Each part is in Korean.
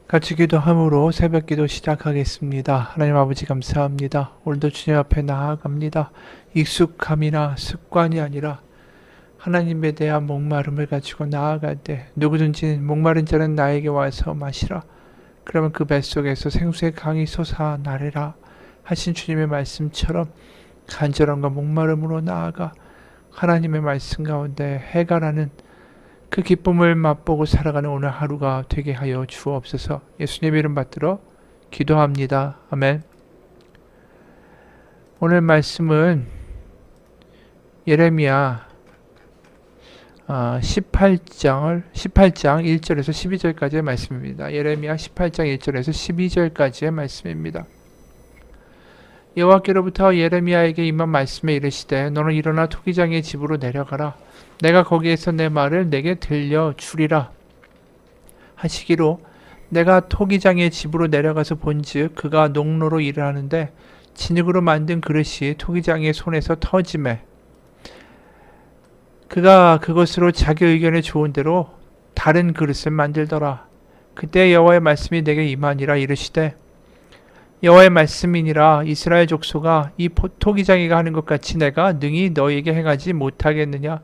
같이 기도함으로 새벽 기도 시작하겠습니다. 하나님 아버지 감사합니다. 오늘도 주님 앞에 나아갑니다. 익숙함이나 습관이 아니라 하나님에 대한 목마름을 가지고 나아갈 때 누구든지 목마른 자는 나에게 와서 마시라. 그러면 그 뱃속에서 생수의 강이 솟아나리라 하신 주님의 말씀처럼 간절함과 목마름으로 나아가 하나님의 말씀 가운데 해가라는 그 기쁨을 맛보고 살아가는 오늘 하루가 되게 하여 주옵소서. 예수님 이름 받들어 기도합니다. 아멘. 오늘 말씀은 예레미야 18장 1절에서 12절까지의 말씀입니다. 예레미야 18장 1절에서 12절까지의 말씀입니다. 여호와께로부터 예레미야에게 임한 말씀에 이르시되 너는 일어나 토기장의 집으로 내려가라. 내가 거기에서 내 말을 내게 들려주리라 하시기로 내가 토기장의 집으로 내려가서 본즉 그가 농로로 일을 하는데 진흙으로 만든 그릇이 토기장의 손에서 터지매 그가 그것으로 자기 의견에 좋은 대로 다른 그릇을 만들더라. 그때 여호와의 말씀이 내게 임하니라. 이르시되 여호와의 말씀이니라. 이스라엘 족속아, 이 토기장이가 하는 것 같이 내가 능히 너희에게 행하지 못하겠느냐.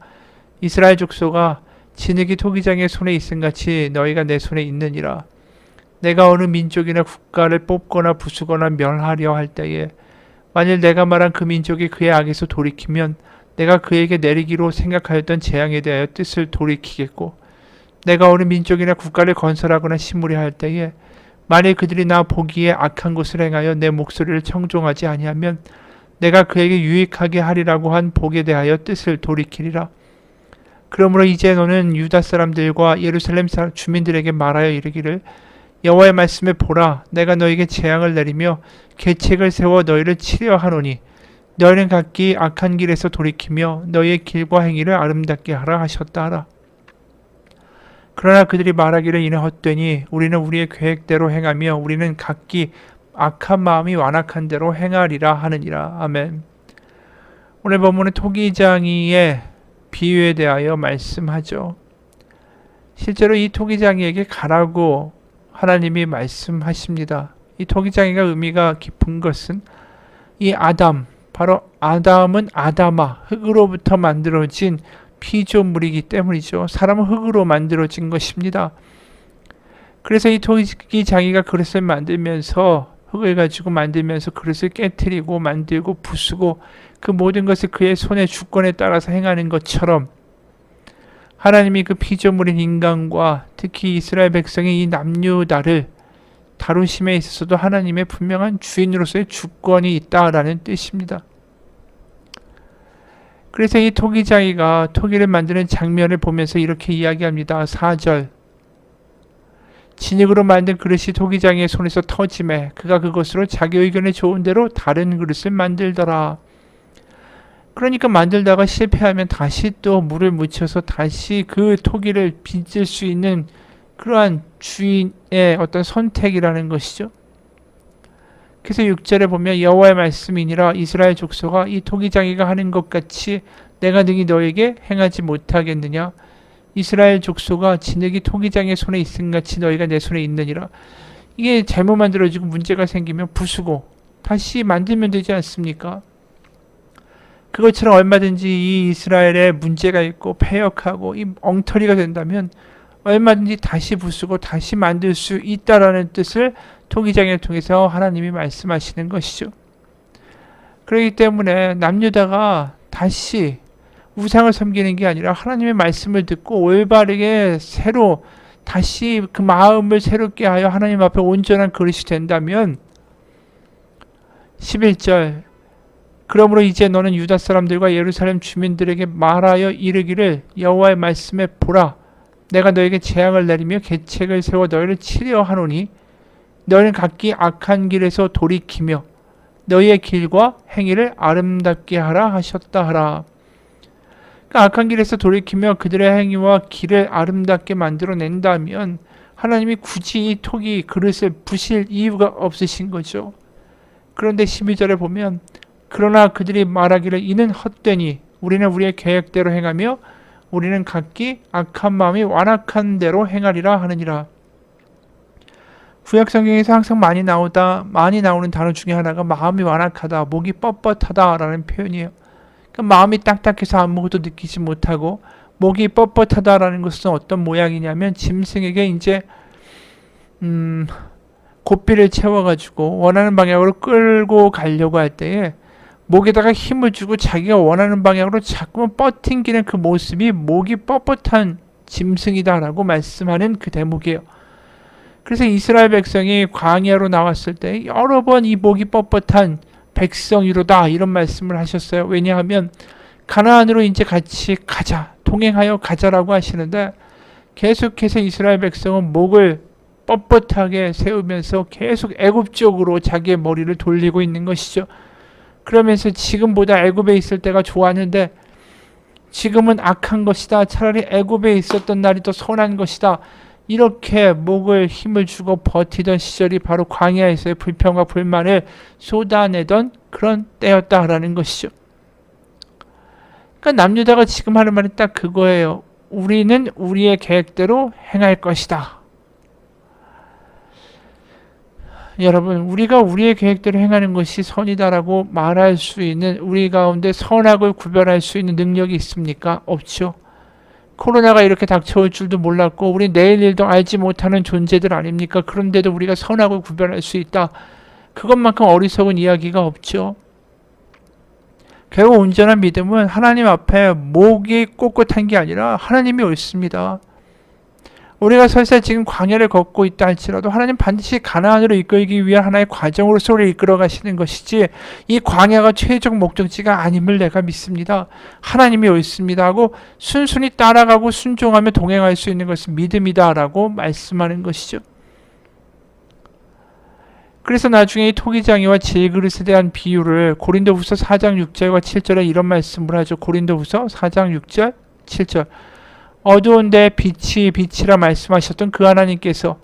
이스라엘 족속아, 진흙이 토기장의 손에 있음같이 너희가 내 손에 있느니라. 내가 어느 민족이나 국가를 뽑거나 부수거나 멸하려 할 때에 만일 내가 말한 그 민족이 그의 악에서 돌이키면 내가 그에게 내리기로 생각하였던 재앙에 대하여 뜻을 돌이키겠고, 내가 어느 민족이나 국가를 건설하거나 심으려 할 때에 만일 그들이 나 보기에 악한 것을 행하여 내 목소리를 청종하지 아니하면 내가 그에게 유익하게 하리라고 한 복에 대하여 뜻을 돌이키리라. 그러므로 이제 너는 유다 사람들과 예루살렘 주민들에게 말하여 이르기를 여호와의 말씀에 보라. 내가 너에게 재앙을 내리며 계책을 세워 너희를 치려 하노니 너희는 각기 악한 길에서 돌이키며 너희의 길과 행위를 아름답게 하라 하셨다 하라. 그러나 그들이 말하기를 이는 헛되니 우리는 우리의 계획대로 행하며 우리는 각기 악한 마음이 완악한 대로 행하리라 하느니라. 아멘. 오늘 본문은 토기장이의 비유에 대하여 말씀하죠. 실제로 이 토기장이에게 가라고 하나님이 말씀하십니다. 이 토기장이가 의미가 깊은 것은 이 아담, 바로 아담은 아다마, 흙으로부터 만들어진 피조물이기 때문이죠. 사람은 흙으로 만들어진 것입니다. 그래서 이 토기장이가 그릇을 만들면서 흙을 가지고 만들면서 그릇을 깨트리고 만들고 부수고 그 모든 것을 그의 손의 주권에 따라서 행하는 것처럼 하나님이 그 피조물인 인간과 특히 이스라엘 백성의 이 남유다를 다루심에 있어서도 하나님의 분명한 주인으로서의 주권이 있다라는 뜻입니다. 그래서 이 토기장이가 토기를 만드는 장면을 보면서 이렇게 이야기합니다. 4절 진흙으로 만든 그릇이 토기장이의 손에서 터지매 그가 그것으로 자기 의견에 좋은 대로 다른 그릇을 만들더라. 그러니까 만들다가 실패하면 다시 또 물을 묻혀서 다시 그 토기를 빚을 수 있는 그러한 주인의 어떤 선택이라는 것이죠. 그래서 6절에 보면 여호와의 말씀이니라. 이스라엘 족속아, 이 토기장이가 하는 것 같이 내가 능히 너에게 행하지 못하겠느냐. 이스라엘 족속아, 진흙이 토기장의 손에 있음같이 너희가 내 손에 있느니라. 이게 잘못 만들어지고 문제가 생기면 부수고 다시 만들면 되지 않습니까? 그것처럼 얼마든지 이 이스라엘에 문제가 있고 패역하고 이 엉터리가 된다면 얼마든지 다시 부수고 다시 만들 수 있다라는 뜻을 토기장을 통해서 하나님이 말씀하시는 것이죠. 그렇기 때문에 남유다가 다시 우상을 섬기는 게 아니라 하나님의 말씀을 듣고 올바르게 새로 다시 그 마음을 새롭게 하여 하나님 앞에 온전한 그릇이 된다면 11절 그러므로 이제 너는 유다 사람들과 예루살렘 주민들에게 말하여 이르기를 여호와의 말씀에 보라. 내가 너에게 재앙을 내리며 계책을 세워 너희를 치려 하노니 너희는 각기 악한 길에서 돌이키며 너희의 길과 행위를 아름답게 하라 하셨다 하라. 그러니까 악한 길에서 돌이키며 그들의 행위와 길을 아름답게 만들어낸다면 하나님이 굳이 이 토기 그릇을 부실 이유가 없으신 거죠. 그런데 12절에 보면 그러나 그들이 말하기를 이는 헛되니 우리는 우리의 계획대로 행하며 우리는 각기 악한 마음이 완악한 대로 행하리라 하느니라. 구약 성경에서 항상 많이 나오는 단어 중에 하나가 마음이 완악하다, 목이 뻣뻣하다라는 표현이에요. 그러니까 마음이 딱딱해서 아무것도 느끼지 못하고 목이 뻣뻣하다라는 것은 어떤 모양이냐면 짐승에게 이제 고삐를 채워가지고 원하는 방향으로 끌고 가려고 할 때에 목에다가 힘을 주고 자기가 원하는 방향으로 자꾸만 뻗팅기는 그 모습이 목이 뻣뻣한 짐승이다라고 말씀하는 그 대목이에요. 그래서 이스라엘 백성이 광야로 나왔을 때 여러 번 이 목이 뻣뻣한 백성이로다 이런 말씀을 하셨어요. 왜냐하면 가나안으로 이제 같이 가자, 동행하여 가자라고 하시는데 계속해서 이스라엘 백성은 목을 뻣뻣하게 세우면서 계속 애굽 쪽으로 자기의 머리를 돌리고 있는 것이죠. 그러면서 지금보다 애굽에 있을 때가 좋았는데 지금은 악한 것이다. 차라리 애굽에 있었던 날이 더 선한 것이다. 이렇게 목을 힘을 주고 버티던 시절이 바로 광야에서의 불평과 불만을 쏟아내던 그런 때였다라는 것이죠. 그러니까 남유다가 지금 하는 말이 딱 그거예요. 우리는 우리의 계획대로 행할 것이다. 여러분, 우리가 우리의 계획대로 행하는 것이 선이다라고 말할 수 있는 우리 가운데 선악을 구별할 수 있는 능력이 있습니까? 없죠. 코로나가 이렇게 닥쳐올 줄도 몰랐고 우리 내일 일도 알지 못하는 존재들 아닙니까? 그런데도 우리가 선악을 구별할 수 있다. 그것만큼 어리석은 이야기가 없죠. 결국 온전한 믿음은 하나님 앞에 목이 꼿꼿한 게 아니라 하나님이 옳습니다. 우리가 설사 지금 광야를 걷고 있다 할지라도 하나님 반드시 가나안으로 이끌기 위한 하나의 과정으로서 우리를 이끌어 가시는 것이지 이 광야가 최종 목적지가 아님을 내가 믿습니다. 하나님이 옳습니다 하고 순순히 따라가고 순종하며 동행할 수 있는 것은 믿음이다라고 말씀하는 것이죠. 그래서 나중에 이 토기장이와 질그릇에 대한 비유를 고린도후서 4장 6절과 7절에 이런 말씀을 하죠. 고린도후서 4장 6절 7절 어두운데 빛이라 말씀하셨던 그 하나님께서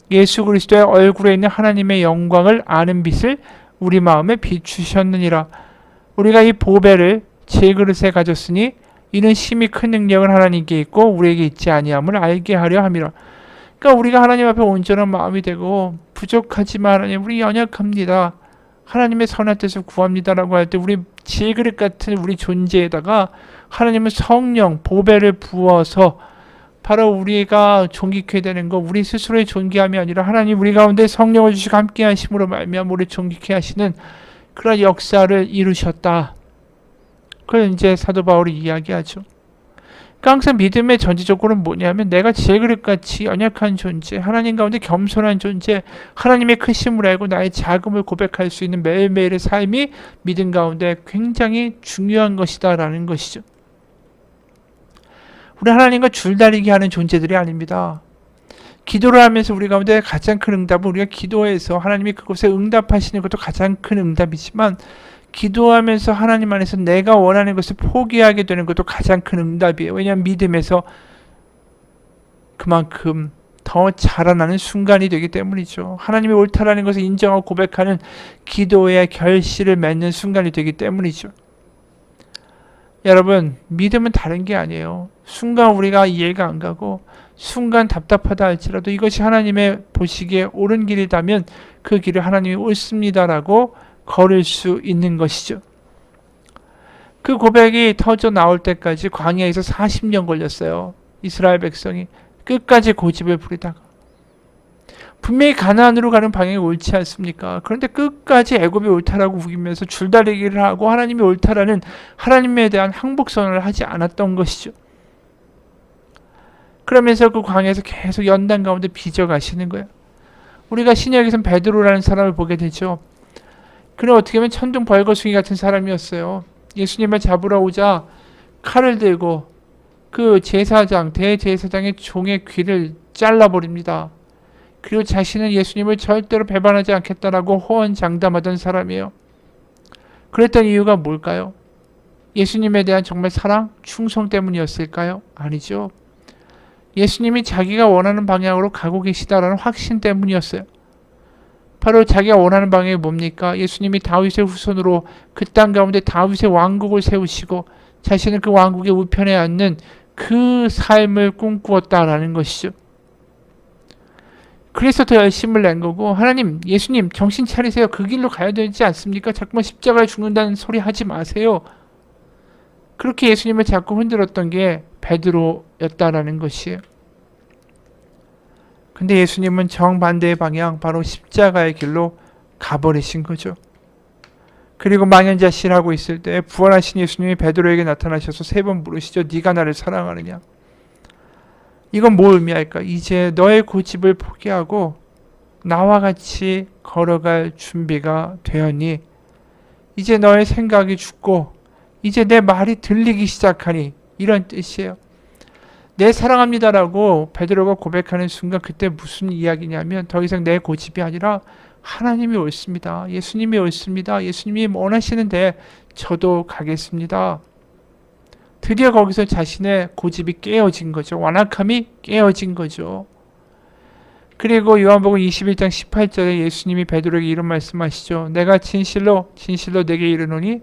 예수 그리스도의 얼굴에 있는 하나님의 영광을 아는 빛을 우리 마음에 비추셨느니라. 우리가 이 보배를 질그릇에 가졌으니 이는 심히 큰 능력은 하나님께 있고 우리에게 있지 아니함을 알게 하려 함이라. 그러니까 우리가 하나님 앞에 온전한 마음이 되고 부족하지만 하나님 우리 연약합니다. 하나님의 선한 뜻을 구합니다라고 할 때 우리 질그릇 같은 우리 존재에다가 하나님은 성령, 보배를 부어서 바로 우리가 존귀케 되는 것, 우리 스스로의 존귀함이 아니라 하나님 우리 가운데 성령을 주시고 함께 하심으로 말미암아 우리를 존귀케 하시는 그런 역사를 이루셨다. 그걸 이제 사도 바울이 이야기하죠. 그러니까 항상 믿음의 전제조건은 뭐냐면 내가 질그릇같이 연약한 존재, 하나님 가운데 겸손한 존재, 하나님의 크심을 알고 나의 작음을 고백할 수 있는 매일매일의 삶이 믿음 가운데 굉장히 중요한 것이다 라는 것이죠. 우리 하나님과 줄다리기 하는 존재들이 아닙니다. 기도를 하면서 우리 가운데 가장 큰 응답은 우리가 기도해서 하나님이 그곳에 응답하시는 것도 가장 큰 응답이지만 기도하면서 하나님 안에서 내가 원하는 것을 포기하게 되는 것도 가장 큰 응답이에요. 왜냐하면 믿음에서 그만큼 더 자라나는 순간이 되기 때문이죠. 하나님이 옳다라는 것을 인정하고 고백하는 기도의 결실을 맺는 순간이 되기 때문이죠. 여러분, 믿음은 다른 게 아니에요. 순간 우리가 이해가 안 가고 순간 답답하다 할지라도 이것이 하나님의 보시기에 옳은 길이라면 그 길을 하나님이 옳습니다라고 걸을 수 있는 것이죠. 그 고백이 터져 나올 때까지 광야에서 40년 걸렸어요. 이스라엘 백성이 끝까지 고집을 부리다가 분명히 가나안으로 가는 방향이 옳지 않습니까? 그런데 끝까지 애굽이 옳다라고 우기면서 줄다리기를 하고 하나님이 옳다라는 하나님에 대한 항복선언을 하지 않았던 것이죠. 그러면서 그 광야에서 계속 연단 가운데 빚어가시는 거예요. 우리가 신약에서는 베드로라는 사람을 보게 되죠. 그는 어떻게 보면 천둥 벌거숭이 같은 사람이었어요. 예수님을 잡으러 오자 칼을 들고 그 대제사장의 종의 귀를 잘라버립니다. 그리고 자신은 예수님을 절대로 배반하지 않겠다라고 호언장담하던 사람이에요. 그랬던 이유가 뭘까요? 예수님에 대한 정말 사랑, 충성 때문이었을까요? 아니죠. 예수님이 자기가 원하는 방향으로 가고 계시다라는 확신 때문이었어요. 바로 자기가 원하는 방향이 뭡니까? 예수님이 다윗의 후손으로 그 땅 가운데 다윗의 왕국을 세우시고 자신은 그 왕국의 우편에 앉는 그 삶을 꿈꾸었다라는 것이죠. 그래서 더 열심을 낸 거고, 하나님, 예수님 정신 차리세요. 그 길로 가야 되지 않습니까? 자꾸만 십자가에 죽는다는 소리 하지 마세요. 그렇게 예수님을 자꾸 흔들었던 게 베드로였다라는 것이에요. 근데 예수님은 정반대의 방향, 바로 십자가의 길로 가버리신 거죠. 그리고 망연자실하고 있을 때 부활하신 예수님이 베드로에게 나타나셔서 3번 물으시죠. 네가 나를 사랑하느냐? 이건 뭘 의미할까? 이제 너의 고집을 포기하고 나와 같이 걸어갈 준비가 되었니? 이제 너의 생각이 죽고 이제 내 말이 들리기 시작하니, 이런 뜻이에요. 내 사랑합니다라고 베드로가 고백하는 순간 그때 무슨 이야기냐면 더 이상 내 고집이 아니라 하나님이 옳습니다. 예수님이 옳습니다. 예수님이 원하시는데 저도 가겠습니다. 드디어 거기서 자신의 고집이 깨어진 거죠. 완악함이 깨어진 거죠. 그리고 요한복음 21장 18절에 예수님이 베드로에게 이런 말씀하시죠. 내가 진실로 진실로 내게 이르노니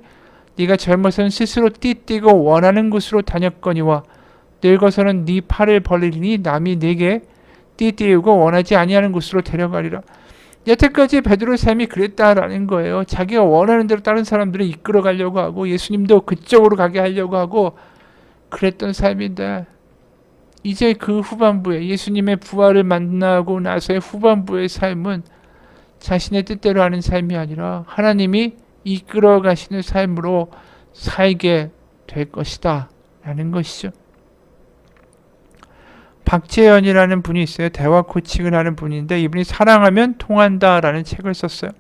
네가 젊어서는 스스로 띠뛰고 원하는 곳으로 다녔거니와 늙어서는 네 팔을 벌리니 남이 네게 띠띠우고 원하지 아니하는 곳으로 데려가리라. 여태까지 베드로의 삶이 그랬다라는 거예요. 자기가 원하는 대로 다른 사람들을 이끌어 가려고 하고 예수님도 그쪽으로 가게 하려고 하고 그랬던 삶인데, 이제 그 후반부에 예수님의 부활을 만나고 나서의 후반부의 삶은 자신의 뜻대로 하는 삶이 아니라 하나님이 이끌어 가시는 삶으로 살게 될 것이다 라는 것이죠. 박재현이라는 분이 있어요. 대화 코칭을 하는 분인데 이분이 사랑하면 통한다라는 책을 썼어요.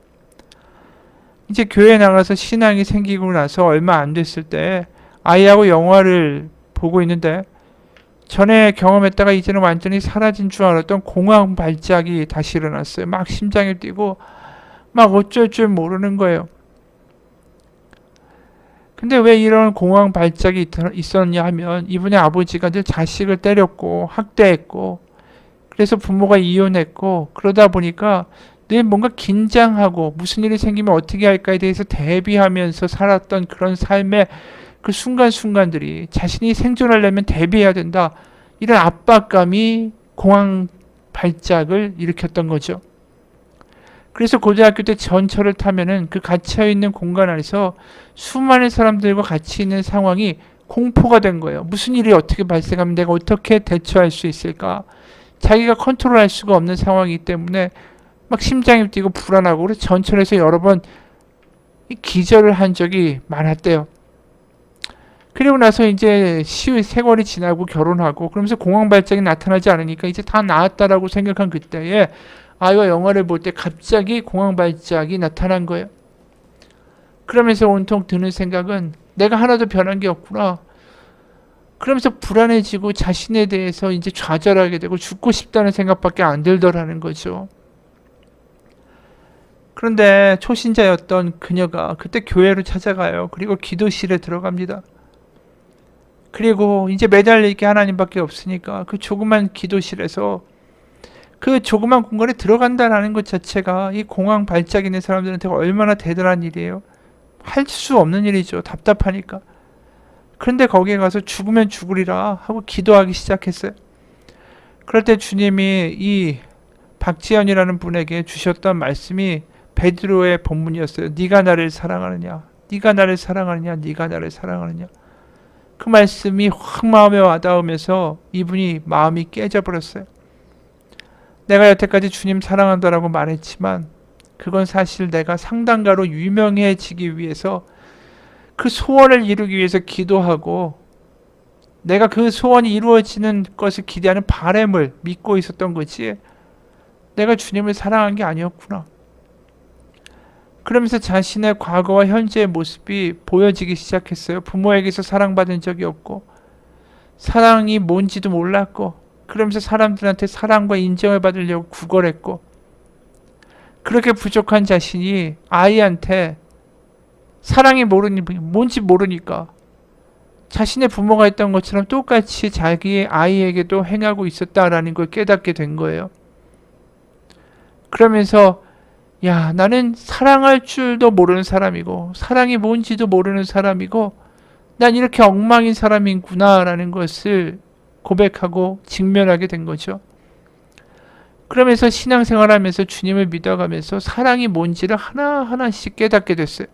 이제 교회에 나가서 신앙이 생기고 나서 얼마 안 됐을 때 아이하고 영화를 보고 있는데 전에 경험했다가 이제는 완전히 사라진 줄 알았던 공황 발작이 다시 일어났어요. 막 심장이 뛰고 막 어쩔 줄 모르는 거예요. 근데 왜 이런 공황 발작이 있었냐 하면 이분의 아버지가 늘 자식을 때렸고 학대했고 그래서 부모가 이혼했고 그러다 보니까 늘 뭔가 긴장하고 무슨 일이 생기면 어떻게 할까에 대해서 대비하면서 살았던 그런 삶의 그 순간순간들이 자신이 생존하려면 대비해야 된다. 이런 압박감이 공황 발작을 일으켰던 거죠. 그래서 고등학교 때 전철을 타면은 그 갇혀있는 공간 안에서 수많은 사람들과 같이 있는 상황이 공포가 된 거예요. 무슨 일이 어떻게 발생하면 내가 어떻게 대처할 수 있을까? 자기가 컨트롤할 수가 없는 상황이기 때문에 막 심장이 뛰고 불안하고 그래서 전철에서 여러 번 기절을 한 적이 많았대요. 그리고 나서 이제 세월이 지나고 결혼하고 그러면서 공황 발작이 나타나지 않으니까 이제 다 나았다라고 생각한 그때에 아이와 영화를 볼 때 갑자기 공황 발작이 나타난 거예요. 그러면서 온통 드는 생각은 내가 하나도 변한 게 없구나. 그러면서 불안해지고 자신에 대해서 이제 좌절하게 되고 죽고 싶다는 생각밖에 안 들더라는 거죠. 그런데 초신자였던 그녀가 그때 교회로 찾아가요. 그리고 기도실에 들어갑니다. 그리고 이제 매달릴 게 하나님밖에 없으니까 그 조그만 기도실에서 그 조그만 공간에 들어간다라는 것 자체가 이 공황 발작 있는 사람들한테 얼마나 대단한 일이에요. 할 수 없는 일이죠. 답답하니까. 그런데 거기에 가서 죽으면 죽으리라 하고 기도하기 시작했어요. 그럴 때 주님이 이 박지연이라는 분에게 주셨던 말씀이 베드로의 본문이었어요. 네가 나를 사랑하느냐? 네가 나를 사랑하느냐? 네가 나를 사랑하느냐? 그 말씀이 확 마음에 와닿으면서 이분이 마음이 깨져버렸어요. 내가 여태까지 주님 사랑한다라고 말했지만 그건 사실 내가 상담가로 유명해지기 위해서 그 소원을 이루기 위해서 기도하고 내가 그 소원이 이루어지는 것을 기대하는 바람을 믿고 있었던 거지 내가 주님을 사랑한 게 아니었구나. 그러면서 자신의 과거와 현재의 모습이 보여지기 시작했어요. 부모에게서 사랑받은 적이 없고 사랑이 뭔지도 몰랐고 그러면서 사람들한테 사랑과 인정을 받으려고 구걸했고 그렇게 부족한 자신이 아이한테 사랑이 뭔지 모르니까 자신의 부모가 했던 것처럼 똑같이 자기의 아이에게도 행하고 있었다라는 걸 깨닫게 된 거예요. 그러면서 야, 나는 사랑할 줄도 모르는 사람이고 사랑이 뭔지도 모르는 사람이고 난 이렇게 엉망인 사람이구나 라는 것을 고백하고 직면하게 된 거죠. 그러면서 신앙생활하면서 주님을 믿어가면서 사랑이 뭔지를 하나하나씩 깨닫게 됐어요.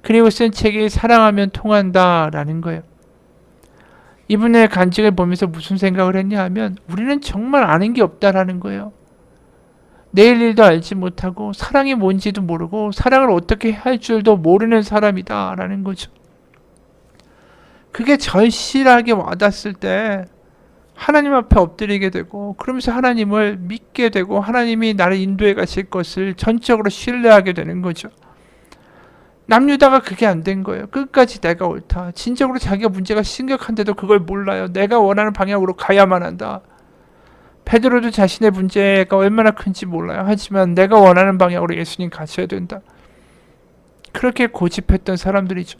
그리고 쓴 책이 사랑하면 통한다라는 거예요. 이분의 간증을 보면서 무슨 생각을 했냐 하면 우리는 정말 아는 게 없다라는 거예요. 내일 일도 알지 못하고 사랑이 뭔지도 모르고 사랑을 어떻게 할 줄도 모르는 사람이다라는 거죠. 그게 절실하게 와닿았을 때 하나님 앞에 엎드리게 되고 그러면서 하나님을 믿게 되고 하나님이 나를 인도해 가실 것을 전적으로 신뢰하게 되는 거죠. 남유다가 그게 안 된 거예요. 끝까지 내가 옳다. 진정으로 자기가 문제가 심각한데도 그걸 몰라요. 내가 원하는 방향으로 가야만 한다. 베드로도 자신의 문제가 얼마나 큰지 몰라요. 하지만 내가 원하는 방향으로 예수님 가셔야 된다. 그렇게 고집했던 사람들이죠.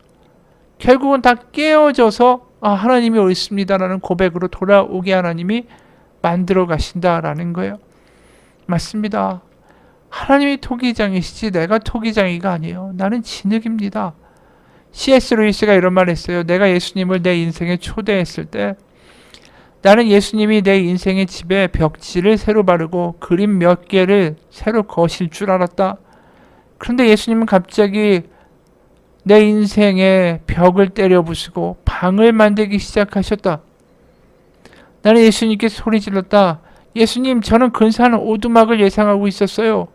결국은 다 깨어져서 하나님이 옳습니다라는 고백으로 돌아오게 하나님이 만들어 가신다라는 거예요. 맞습니다. 하나님이 토기장이시지 내가 토기장이가 아니에요. 나는 진흙입니다. C.S. 루이스가 이런 말 했어요. 내가 예수님을 내 인생에 초대했을 때 나는 예수님이 내 인생의 집에 벽지를 새로 바르고 그림 몇 개를 새로 거실 줄 알았다. 그런데 예수님은 갑자기 내 인생의 벽을 때려 부수고 방을 만들기 시작하셨다. 나는 예수님께 소리 질렀다. 예수님, 저는 근사한 오두막을 예상하고 있었어요.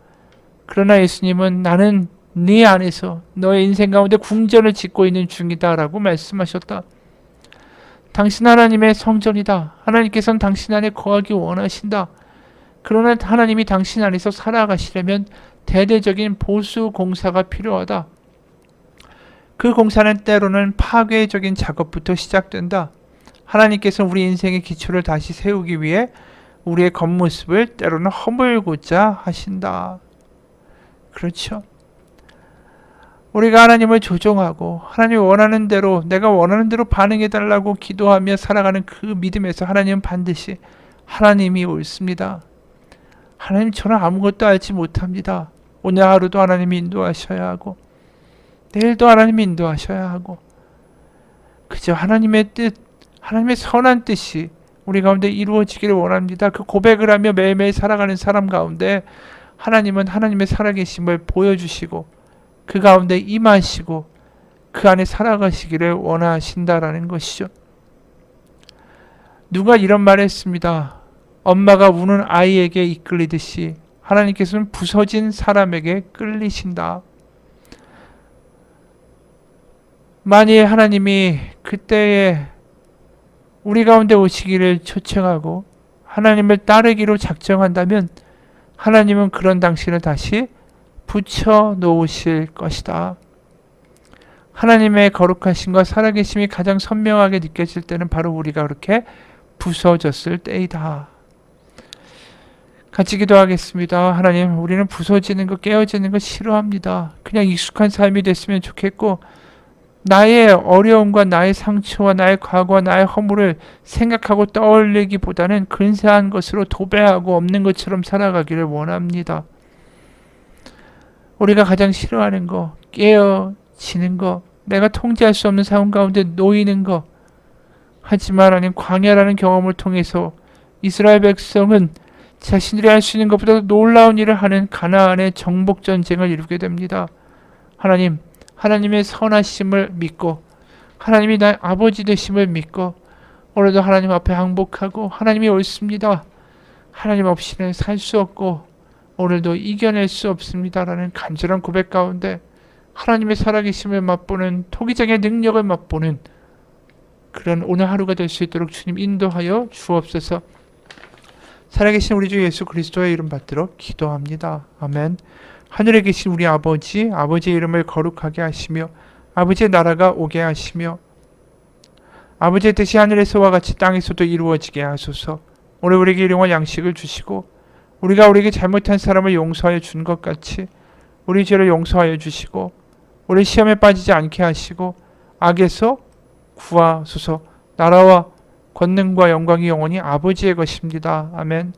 그러나 예수님은 나는 네 안에서 너의 인생 가운데 궁전을 짓고 있는 중이다 라고 말씀하셨다. 당신 하나님의 성전이다. 하나님께서는 당신 안에 거하기 원하신다. 그러나 하나님이 당신 안에서 살아가시려면 대대적인 보수 공사가 필요하다. 그 공사는 때로는 파괴적인 작업부터 시작된다. 하나님께서 우리 인생의 기초를 다시 세우기 위해 우리의 겉모습을 때로는 허물고자 하신다. 그렇죠. 우리가 하나님을 조종하고 하나님이 원하는 대로 내가 원하는 대로 반응해달라고 기도하며 살아가는 그 믿음에서 하나님은 반드시 하나님이 옳습니다. 하나님, 저는 아무것도 알지 못합니다. 오늘 하루도 하나님이 인도하셔야 하고 내일도 하나님이 인도하셔야 하고 그저 하나님의 뜻, 하나님의 선한 뜻이 우리 가운데 이루어지기를 원합니다. 그 고백을 하며 매일매일 살아가는 사람 가운데 하나님은 하나님의 살아계심을 보여주시고 그 가운데 임하시고 그 안에 살아가시기를 원하신다라는 것이죠. 누가 이런 말을 했습니다. 엄마가 우는 아이에게 이끌리듯이 하나님께서는 부서진 사람에게 끌리신다. 만일 하나님이 그때에 우리 가운데 오시기를 초청하고 하나님을 따르기로 작정한다면 하나님은 그런 당신을 다시 붙여 놓으실 것이다. 하나님의 거룩하심과 살아계심이 가장 선명하게 느껴질 때는 바로 우리가 그렇게 부서졌을 때이다. 같이 기도하겠습니다. 하나님, 우리는 부서지는 거, 깨어지는 거 싫어합니다. 그냥 익숙한 삶이 됐으면 좋겠고 나의 어려움과 나의 상처와 나의 과거와 나의 허물을 생각하고 떠올리기보다는 근사한 것으로 도배하고 없는 것처럼 살아가기를 원합니다. 우리가 가장 싫어하는 거, 깨어지는 거, 내가 통제할 수 없는 상황 가운데 놓이는 거. 하지만 하나님, 광야라는 경험을 통해서 이스라엘 백성은 자신들이 할 수 있는 것보다 놀라운 일을 하는 가나안의 정복전쟁을 이루게 됩니다. 하나님, 하나님의 선하심을 믿고 하나님이 나의 아버지 되심을 믿고 오늘도 하나님 앞에 항복하고 하나님이 옳습니다. 하나님 없이는 살 수 없고 오늘도 이겨낼 수 없습니다라는 간절한 고백 가운데 하나님의 살아계심을 맛보는 토기장의 능력을 맛보는 그런 오늘 하루가 될 수 있도록 주님 인도하여 주옵소서. 살아계신 우리 주 예수 그리스도의 이름 받들어 기도합니다. 아멘. 하늘에 계신 우리 아버지, 아버지의 이름을 거룩하게 하시며 아버지의 나라가 오게 하시며 아버지의 뜻이 하늘에서와 같이 땅에서도 이루어지게 하소서. 오늘 우리에게 일용할 양식을 주시고 우리가 우리에게 잘못한 사람을 용서하여 준 것 같이 우리 죄를 용서하여 주시고 우리 시험에 빠지지 않게 하시고 악에서 구하소서. 나라와 권능과 영광이 영원히 아버지의 것입니다. 아멘.